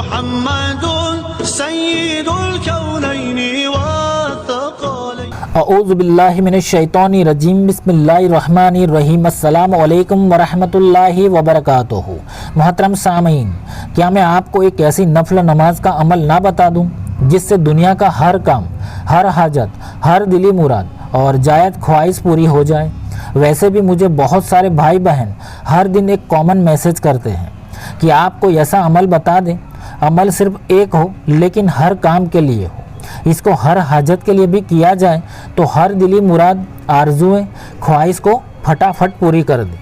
محمد سید الکونین والثقلین۔ اعوذ باللہ من الشیطان الرجیم، بسم اللہ الرحمن الرحیم۔ السلام علیکم ورحمۃ اللہ وبرکاتہ۔ محترم سامعین، کیا میں آپ کو ایک ایسی نفل نماز کا عمل نہ بتا دوں جس سے دنیا کا ہر کام، ہر حاجت، ہر دلی مراد اور جائز خواہش پوری ہو جائے؟ ویسے بھی مجھے بہت سارے بھائی بہن ہر دن ایک کامن میسج کرتے ہیں کہ آپ کو ایسا عمل بتا دیں، عمل صرف ایک ہو لیکن ہر کام کے لیے ہو، اس کو ہر حاجت کے لیے بھی کیا جائے تو ہر دلی مراد، آرزویں، خواہش کو پھٹافٹ پوری کر دے۔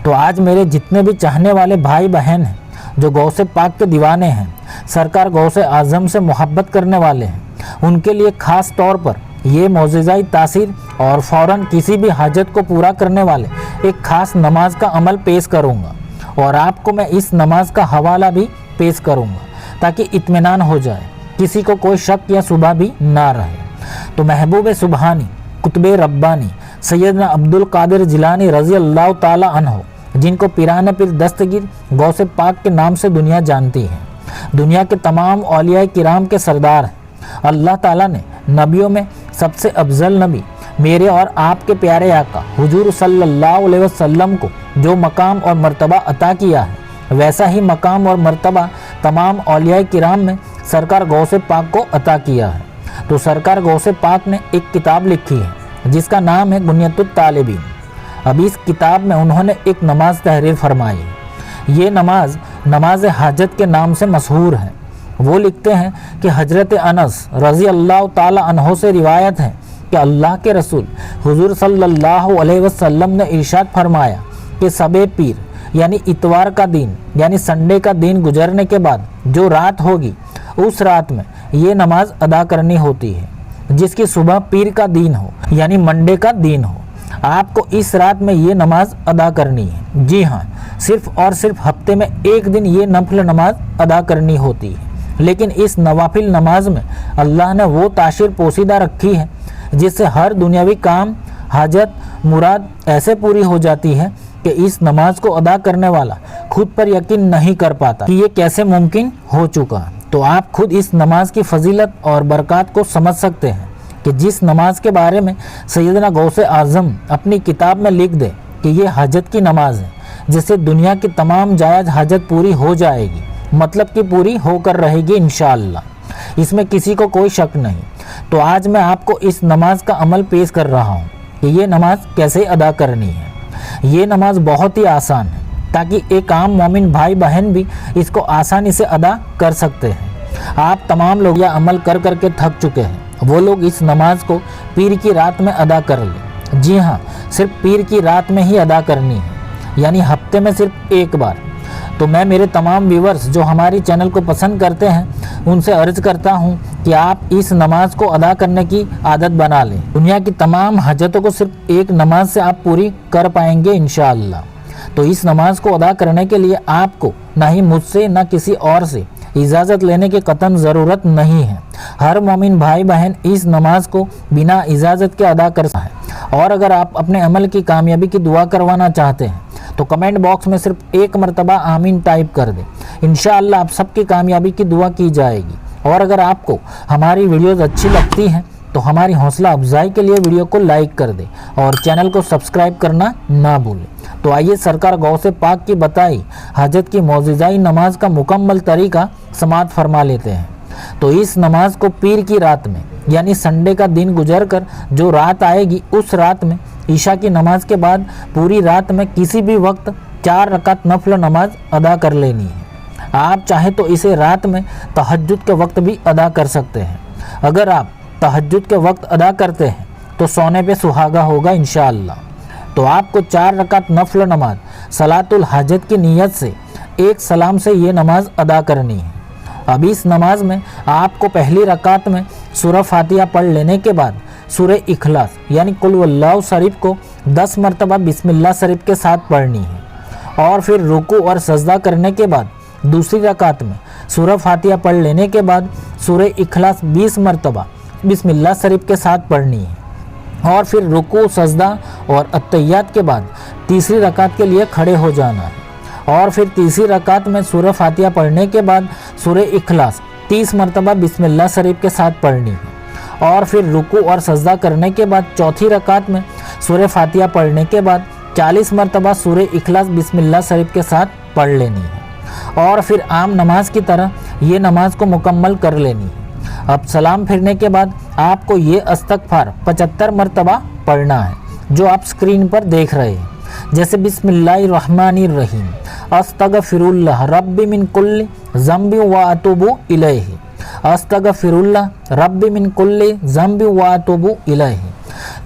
تو آج میرے جتنے بھی چاہنے والے بھائی بہن ہیں جو غوث پاک کے دیوانے ہیں، سرکار غوث اعظم سے محبت کرنے والے ہیں، ان کے لیے خاص طور پر یہ معجزائی تاثیر اور فوراً کسی بھی حاجت کو پورا کرنے والے ایک خاص نماز کا عمل پیش کروں گا، اور آپ کو میں اس نماز کا حوالہ بھی پیش کروں گا تاکہ اطمینان ہو جائے، کسی کو کوئی شک یا شبہ بھی نہ رہے۔ تو محبوب سبحانی، قطب ربانی سیدنا عبدالقادر جیلانی رضی اللہ تعالی عنہ، جن کو پیران پیر دستگیر غوث پاک کے نام سے دنیا جانتی ہے، دنیا کے تمام اولیاء کرام کے سردار ہیں۔ اللہ تعالیٰ نے نبیوں میں سب سے افضل نبی میرے اور آپ کے پیارے آقا حضور صلی اللہ علیہ وسلم کو جو مقام اور مرتبہ عطا کیا ہے، ویسا ہی مقام اور مرتبہ تمام اولیاء کرام میں سرکار غوث پاک کو عطا کیا ہے۔ تو سرکار غوث پاک نے ایک کتاب لکھی ہے جس کا نام ہے غنیۃ الطالبین۔ اب اس کتاب میں انہوں نے ایک نماز تحریر فرمائی ہے۔ یہ نماز حاجت کے نام سے مشہور ہے۔ وہ لکھتے ہیں کہ حضرت انس رضی اللہ تعالی عنہ سے روایت ہے کہ اللہ کے رسول حضور صلی اللہ علیہ وسلم نے ارشاد فرمایا کہ شب پیر یعنی اتوار کا دن یعنی سنڈے کا دن گزرنے کے بعد جو رات ہوگی، اس رات میں یہ نماز ادا کرنی ہوتی ہے، جس کی صبح پیر کا دن ہو یعنی منڈے کا دن ہو۔ آپ کو اس رات میں یہ نماز ادا کرنی ہے۔ جی ہاں، صرف اور صرف ہفتے میں ایک دن یہ نفل نماز ادا کرنی ہوتی ہے، لیکن اس نوافل نماز میں اللہ نے وہ تاثیر پوشیدہ رکھی ہے جس سے ہر دنیاوی کام، حاجت، مراد ایسے پوری ہو جاتی ہے کہ اس نماز کو ادا کرنے والا خود پر یقین نہیں کر پاتا کہ یہ کیسے ممکن ہو چکا۔ تو آپ خود اس نماز کی فضیلت اور برکات کو سمجھ سکتے ہیں کہ جس نماز کے بارے میں سیدنا غوث اعظم اپنی کتاب میں لکھ دے کہ یہ حاجت کی نماز ہے جس سے دنیا کی تمام جائز حاجت پوری ہو جائے گی، مطلب کہ پوری ہو کر رہے گی انشاءاللہ، اس میں کسی کو کوئی شک نہیں۔ تو آج میں آپ کو اس نماز کا عمل پیش کر رہا ہوں کہ یہ نماز کیسے ادا کرنی ہے۔ یہ نماز بہت ہی آسان ہے تاکہ ایک عام مومن بھائی بہن بھی اس کو آسانی سے ادا کر سکتے ہیں۔ آپ تمام لوگ یہ عمل کر کر کے تھک چکے ہیں، وہ لوگ اس نماز کو پیر کی رات میں ادا کر لیں۔ جی ہاں، صرف پیر کی رات میں ہی ادا کرنی ہے، یعنی ہفتے میں صرف ایک بار۔ تو میں میرے تمام ویورز جو ہماری چینل کو پسند کرتے ہیں ان سے عرض کرتا ہوں کہ آپ اس نماز کو ادا کرنے کی عادت بنا لیں۔ دنیا کی تمام حاجتوں کو صرف ایک نماز سے آپ پوری کر پائیں گے انشاءاللہ۔ تو اس نماز کو ادا کرنے کے لیے آپ کو نہ ہی مجھ سے نہ کسی اور سے اجازت لینے کی قطعاً ضرورت نہیں ہے۔ ہر مومن بھائی بہن اس نماز کو بنا اجازت کے ادا کر سکتا ہے۔ اور اگر آپ اپنے عمل کی کامیابی کی دعا کروانا چاہتے ہیں تو کمنٹ باکس میں صرف ایک مرتبہ آمین ٹائپ کر دیں، انشاءاللہ آپ سب کی کامیابی کی دعا کی جائے گی۔ اور اگر آپ کو ہماری ویڈیوز اچھی لگتی ہیں تو ہماری حوصلہ افزائی کے لیے ویڈیو کو لائک کر دیں اور چینل کو سبسکرائب کرنا نہ بھولیں۔ تو آئیے سرکار غوث پاک کی بتائی حاجت کی معجزائی نماز کا مکمل طریقہ سماعت فرما لیتے ہیں۔ تو اس نماز کو پیر کی رات میں یعنی سنڈے کا دن گزر کر جو رات آئے گی، اس رات میں عشاء کی نماز کے بعد پوری رات میں کسی بھی وقت 4 رکعت نفل نماز ادا کر لینی ہے۔ آپ چاہیں تو اسے رات میں تہجد کے وقت بھی ادا کر سکتے ہیں۔ اگر آپ تہجد کے وقت ادا کرتے ہیں تو سونے پہ سہاگا ہوگا انشاءاللہ۔ تو آپ کو 4 رکعت نفل نماز صلاۃ الحاجت کی نیت سے ایک سلام سے یہ نماز ادا کرنی ہے۔ اب اس نماز میں آپ کو پہلی رکعت میں سورہ فاتحہ پڑھ لینے کے بعد سورہ اخلاص یعنی قل واللہ شریف کو 10 مرتبہ بسم اللہ شریف کے ساتھ پڑھنی ہے، اور پھر رکوع اور سجدہ کرنے کے بعد دوسری رکعت میں سورہ فاتحہ پڑھ لینے کے بعد سورہ اخلاص 20 مرتبہ بسم اللہ شریف کے ساتھ پڑھنی ہے، اور پھر رکوع، سجدہ اور اتحیات کے بعد تیسری رکعت کے لیے کھڑے ہو جانا ہے، اور پھر تیسری رکعت میں سورہ فاتحہ پڑھنے کے بعد سورہ اخلاص 30 مرتبہ بسم اللہ شریف کے ساتھ پڑھنی ہے، اور پھر رکوع اور سجدہ کرنے کے بعد چوتھی رکعت میں سورہ فاتحہ پڑھنے کے بعد 40 مرتبہ سورہ اخلاص بسم اللہ شریف کے ساتھ پڑھ لینی ہے، اور پھر عام نماز کی طرح یہ نماز کو مکمل کر لینی ہے۔ اب سلام پھرنے کے بعد آپ کو یہ استغفار 75 مرتبہ پڑھنا ہے جو آپ سکرین پر دیکھ رہے ہیں، جیسے بسم اللہ الرحمن الرحیم، استغفر اللہ رب من کل ذنب و اتوب الیہ، استغفر اللہ رب من کل ذنب و اتوب الیہ۔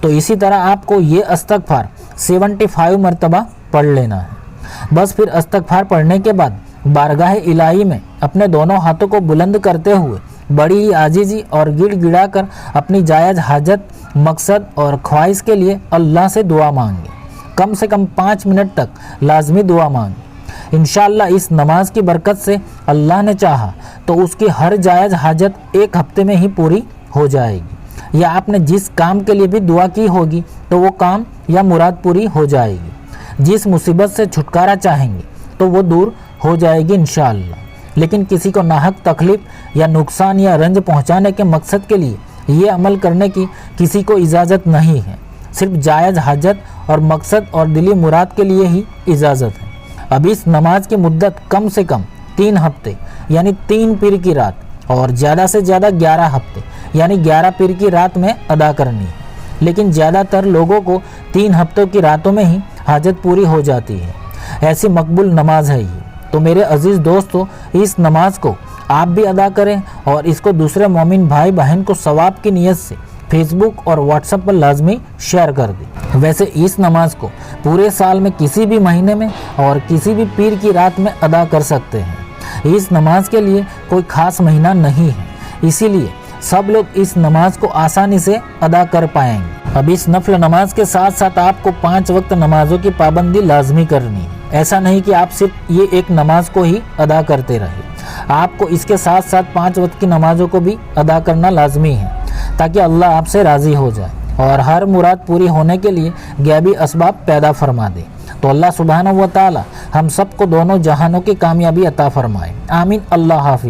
تو اسی طرح آپ کو یہ استغفار 75 مرتبہ پڑھ لینا ہے۔ بس پھر استغفار پڑھنے کے بعد بارگاہ الہی میں اپنے دونوں ہاتھوں کو بلند کرتے ہوئے بڑی ہی عاجزی اور گڑ گڑا کر اپنی جائز حاجت، مقصد اور خواہش کے لیے اللہ سے دعا مانگیں۔ کم سے کم 5 منٹ تک لازمی دعا مانگیں۔ انشاءاللہ اس نماز کی برکت سے اللہ نے چاہا تو اس کی ہر جائز حاجت 1 ہفتے میں ہی پوری ہو جائے گی، یا آپ نے جس کام کے لیے بھی دعا کی ہوگی تو وہ کام یا مراد پوری ہو جائے گی۔ جس مصیبت سے چھٹکارا چاہیں گے تو وہ دور ہو جائے گی انشاءاللہ۔ لیکن کسی کو ناحق تکلیف یا نقصان یا رنج پہنچانے کے مقصد کے لیے یہ عمل کرنے کی کسی کو اجازت نہیں ہے، صرف جائز حاجت اور مقصد اور دلی مراد کے لیے ہی اجازت ہے۔ اب اس نماز کی مدت کم سے کم 3 ہفتے یعنی 3 پیر کی رات، اور زیادہ سے زیادہ 11 ہفتے یعنی 11 پیر کی رات میں ادا کرنی ہے، لیکن زیادہ تر لوگوں کو 3 ہفتوں کی راتوں میں ہی حاجت پوری ہو جاتی ہے۔ ایسی مقبول نماز ہے یہ۔ تو میرے عزیز دوستو، اس نماز کو آپ بھی ادا کریں اور اس کو دوسرے مومن بھائی بہن کو ثواب کی نیت سے فیس بک اور واٹس ایپ پر لازمی شیئر کر دیں۔ ویسے اس نماز کو پورے سال میں کسی بھی مہینے میں اور کسی بھی پیر کی رات میں ادا کر سکتے ہیں۔ اس نماز کے لیے کوئی خاص مہینہ نہیں ہے، اسی لیے سب لوگ اس نماز کو آسانی سے ادا کر پائیں گے۔ اب اس نفل نماز کے ساتھ ساتھ آپ کو 5 وقت نمازوں کی پابندی لازمی کرنی ہے۔ ایسا نہیں کہ آپ صرف یہ ایک نماز کو ہی ادا کرتے رہے، آپ کو اس کے ساتھ ساتھ 5 وقت کی نمازوں کو بھی ادا کرنا لازمی ہے، تاکہ اللہ آپ سے راضی ہو جائے اور ہر مراد پوری ہونے کے لیے غیبی اسباب پیدا فرما دے۔ تو اللہ سبحانہ و تعالی ہم سب کو دونوں جہانوں کی کامیابی عطا فرمائے، آمین۔ اللہ حافظ۔